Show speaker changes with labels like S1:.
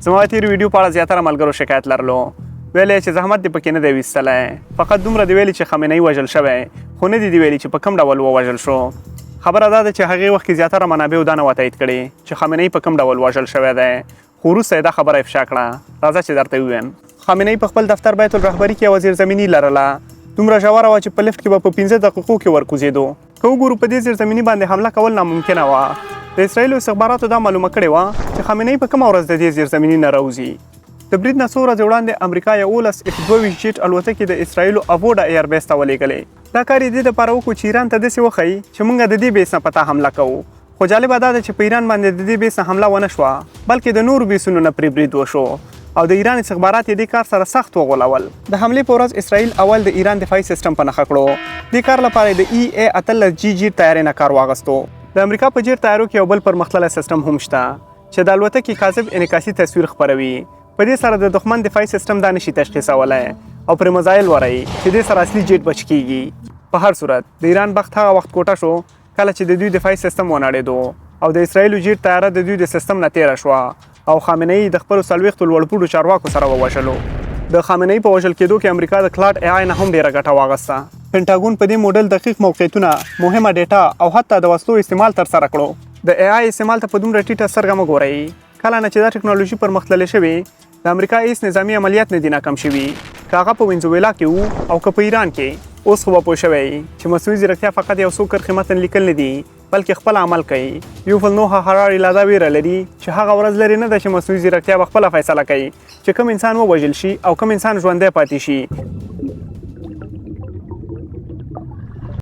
S1: زما تیر ویډیو په اړه زیاتره ملګرو شکایت لرلو، ویل چې زحمت دې پکې نه دی ویستلی، فقط دومره دی ویلي چې خامنه‌ای وژل شوی، خو نه دي ویلي چې په کوم ډول ووژل شو. خبره دا ده چې هغې وخت کې زیاتره منابعو دا نه وه تایید کړې چې خامنه‌ای په کوم ډول وژل شوی دی، خو وروسته یې دا خبره افشا کړه. راځه چې درته ووایم. خامنه‌ای په خپل دفتر بیت الرهبري کې یوه زیرزمیني لرله، دومره ژوره وه چې په لفټ کې به په 15 دقیقو کې ورکوزېدو. که وګورو په دې زیرزمیني باندې حمله کول ناممکنه وه. د اسرائیلو استخباراتو دا معلومه کړې وه چې خامنه‌ای په کومه ورځ د دې زیرزمیني نه راوځي. د برید نه څو ورځې وړاندې امریکا 11 F-22 جیټ الوتکې د اسرائیلو ابوډا ایربیس ته ولېږلې. دا کار یې دې دپاره وکړو چې ایران ته داسې وښیي چې موږ د دې بیس نه په تا حمله کوو. خو جالبه دا ده چې په ایران باندې د دې بیس نه حمله ونه شوه، بلکې د نورو بیسونو نه پرې برید وشو او د ایران استخبارات یې دې کار سره سخت وغولول. د حملې په ورځ اسرائیل اول د ایران دفاعي سیسټم په نښه کړو. دې کار لپاره یې د EA-18G جیټ طیارې نه کار واخیستو. د امریکا په جیټ طیارو کې یو بل پرمختللی سیسټم هم شته چې د الوتکې کاذب انعکاسي تصویر خپروي. په دې سره د دښمن دفاعي سیسټم دا نشي تشخیصولی او پرې مزایل وایي چې دې سره اصلي جیټ بچ کیږي. په هر صورت د ایران بخت هغه وخت کوټه شو کله چې د دوی دفاعي سیسټم ونړېدو او د اسرائیلو جیټ طیاره د دوی د سیسټم نه تېره شوه او خامنه‌ای د خپلو 40 لوړپوړو چارواکو سره ووژلو. د خامنه‌ای په وژل کېدو کې امریکا د کلاډ AI نه هم ډېره ګټه واخیسته. پینټاګون په دې موډل دقیق موقعیتونه، مهمه ډیټا او حتی د وسلو استعمال ترسره کړو. د AI استعمال ته په دومره ټیټه سترګه مه ګورئ. کله نه چې دا ټکنالوژي پرمختللې شوې، د امریکا هیڅ نظامي عملیات نه دي ناکام شوي، که هغه په وینزویلا کې وو او که په ایران کې. اوس خو به پوه شوی چې مصنوعي ځیرکتیا فقط یو څو کرښې متن لیکل نه دي، بلکې خپل عمل کوي. نوها هراري لا دا ویره لري چې هغه ورځ لري نه ده چې مصنوعي ځیرکتیا به خپله فیصله کوي چې کوم انسان ووژل شي او کوم انسان ژوندی پاتې شي.